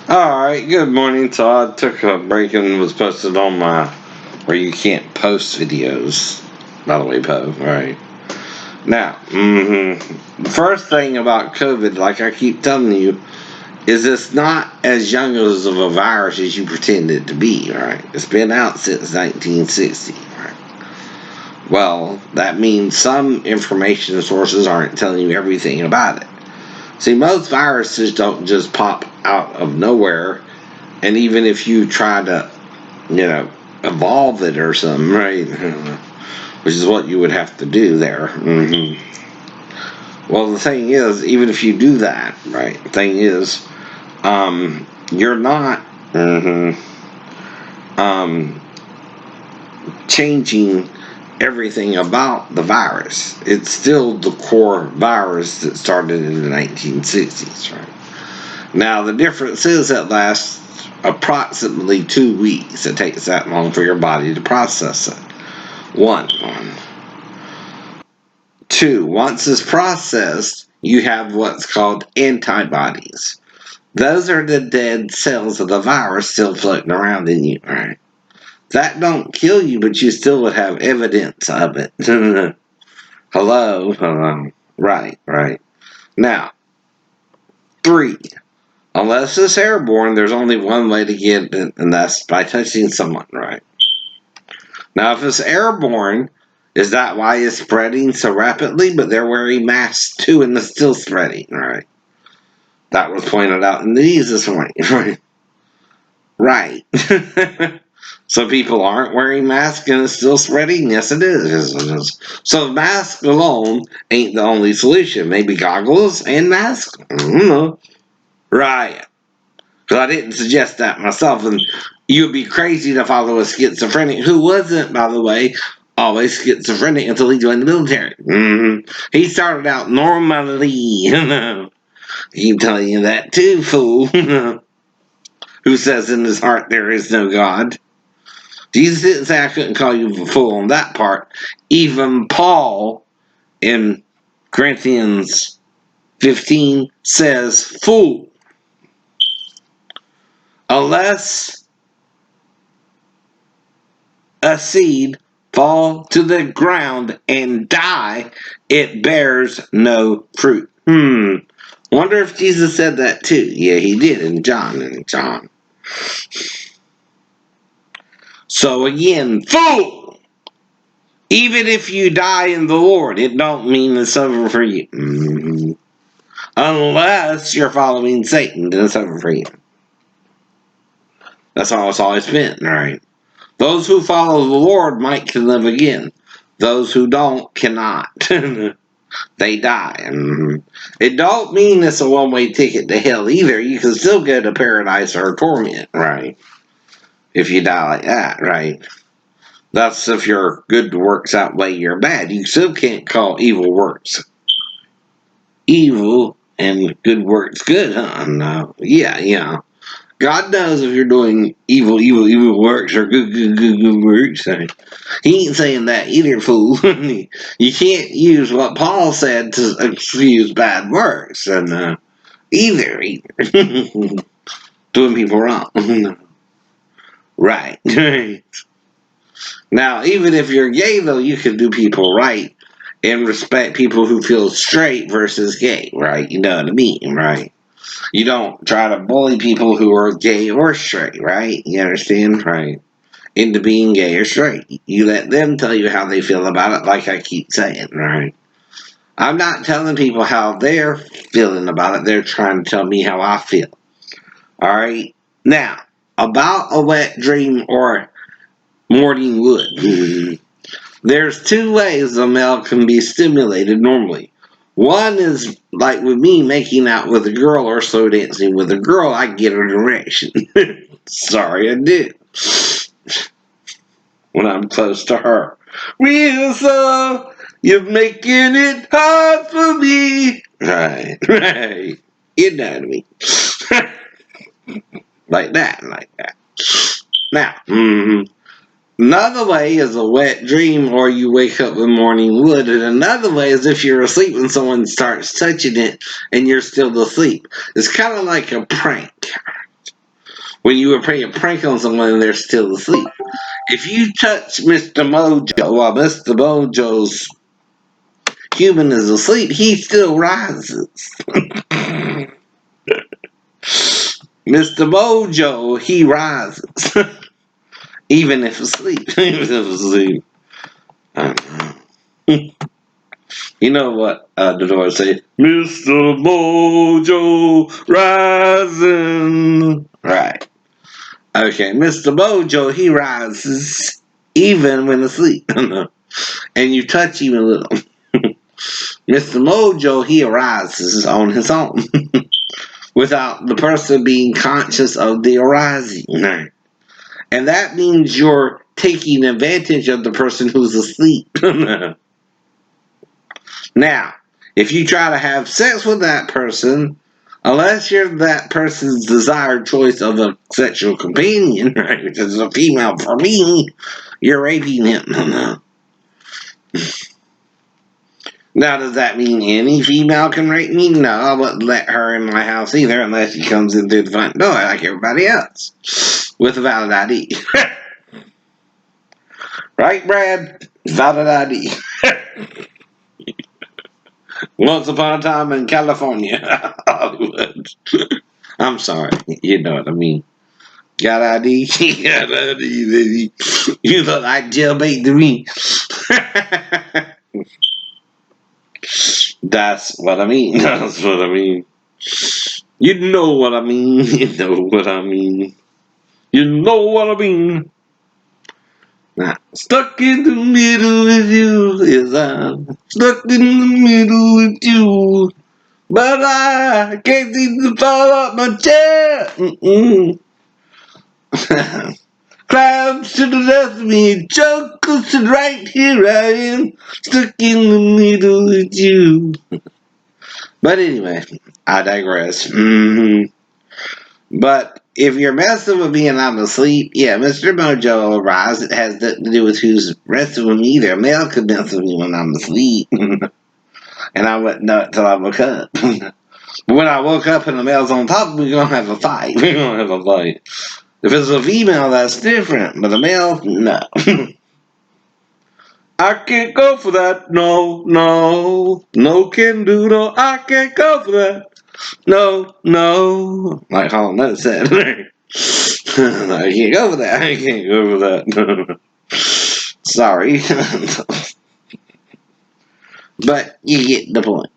Alright, good morning, Todd. Took a break and was posted on my where you can't post videos. By the way, Poe. Alright. Now, the first thing about COVID, like I keep telling you, is it's not as young as of a virus as you pretend it to be, right? It's been out since 1960, right? Well, that means some information sources aren't telling you everything about it. See, most viruses don't just pop out of nowhere, and even if you try to, evolve it or something, right? Which is what you would have to do there. Well, the thing is, even if you do that, right? The thing is, you're not um, changing everything about the virus. It's still the core virus that started in the 1960s, right? Now, the difference is it lasts approximately 2 weeks. It takes that long for your body to process it. One. Two, once it's processed, you have what's called antibodies. Those are the dead cells of the virus still floating around in you, right? That don't kill you, but you still would have evidence of it. Hello? Hello. Right. Now, three, unless it's airborne, there's only one way to get it, and that's by touching someone, right? Now, if it's airborne, is that why it's spreading so rapidly? But they're wearing masks too, and it's still spreading, right? That was pointed out in the news this morning, right? Right. So people aren't wearing masks and it's still spreading? Yes, it is. So masks alone ain't the only solution. Maybe goggles and masks? I don't know. Right. Because I didn't suggest that myself, and you'd be crazy to follow a schizophrenic who wasn't, by the way, always schizophrenic until he joined the military. He started out normally. Keep telling you that too, fool. Who says in his heart there is no God? Jesus didn't say I couldn't call you a fool on that part. Even Paul in Corinthians 15 says fool. Unless a seed fall to the ground and die, it bears no fruit. Wonder if Jesus said that too. Yeah, he did in John. So again, fool! Even if you die in the Lord, it don't mean it's over for you. Unless you're following Satan, then it's over for you. That's how it's always been, right? Those who follow the Lord might can live again. Those who don't cannot. They die. It don't mean it's a one-way ticket to hell either. You can still go to paradise or torment, right? If you die like that, right? That's if your good works outweigh your bad. You still can't call evil works evil and good works good, huh? No. Yeah. God knows if you're doing evil works or good works. He ain't saying that either, fool. You can't use what Paul said to excuse bad works, and either. Doing people wrong. Right. Now, even if you're gay, though, you can do people right and respect people who feel straight versus gay, right? You know what I mean, right? You don't try to bully people who are gay or straight, right? You understand? Right. Into being gay or straight. You let them tell you how they feel about it, like I keep saying, right? I'm not telling people how they're feeling about it. They're trying to tell me how I feel. Alright? Now, about a wet dream or morning wood. There's two ways a male can be stimulated normally. One is like with me making out with a girl or slow dancing with a girl, I get an erection. Sorry, I do. When I'm close to her. Real slow, you're making it hard for me. Right. You know what I mean. like that. Now, another way is a wet dream or you wake up with morning wood. And another way is if you're asleep and someone starts touching it and you're still asleep. It's kind of like a prank. when you were playing a prank on someone and they're still asleep. If you touch Mr. Mojo while Mr. Mojo's human is asleep, he still rises. Mr. Mojo, he rises. Even if asleep. Even if asleep. You know what the door say? Mr. Mojo rising. Right. Okay, Mr. Mojo, he rises even when asleep. And you touch him a little. Mr. Mojo, he arises on his own. Without the person being conscious of the arising. Right. And that means you're taking advantage of the person who's asleep. Now, if you try to have sex with that person, unless you're that person's desired choice of a sexual companion, right, which is a female for me, you're raping him. Now, does that mean any female can rape me? No, I wouldn't let her in my house either unless she comes in through the front door like everybody else with a valid ID. Right, Brad? Valid ID. Once upon a time in California, Hollywood. I'm sorry, you know what I mean. Got ID? Got ID, baby. You look like jailbait to me. That's what I mean. That's what I mean. You know what I mean. You know what I mean. You know what I mean. Now, stuck in the middle with you. Yes, I'm stuck in the middle with you. But I can't seem to fall off my chair. Clouds to the left of me, chocolates to the right, here I am, stuck in the middle with you. But anyway, I digress. But if you're messing with me and I'm asleep, yeah, Mr. Mojo will rise. It has nothing to do with who's messing with me either. A male could mess with me when I'm asleep. And I wouldn't know it till I woke up. But when I woke up and the male's on top, we're going to have a fight. We're going to have a fight. If it's a female, that's different. But a male, no. I can't go for that. No, no. No can do, no. I can't go for that. No, no. Like Hall Note said. I can't go for that. I can't go for that. Sorry. But you get the point.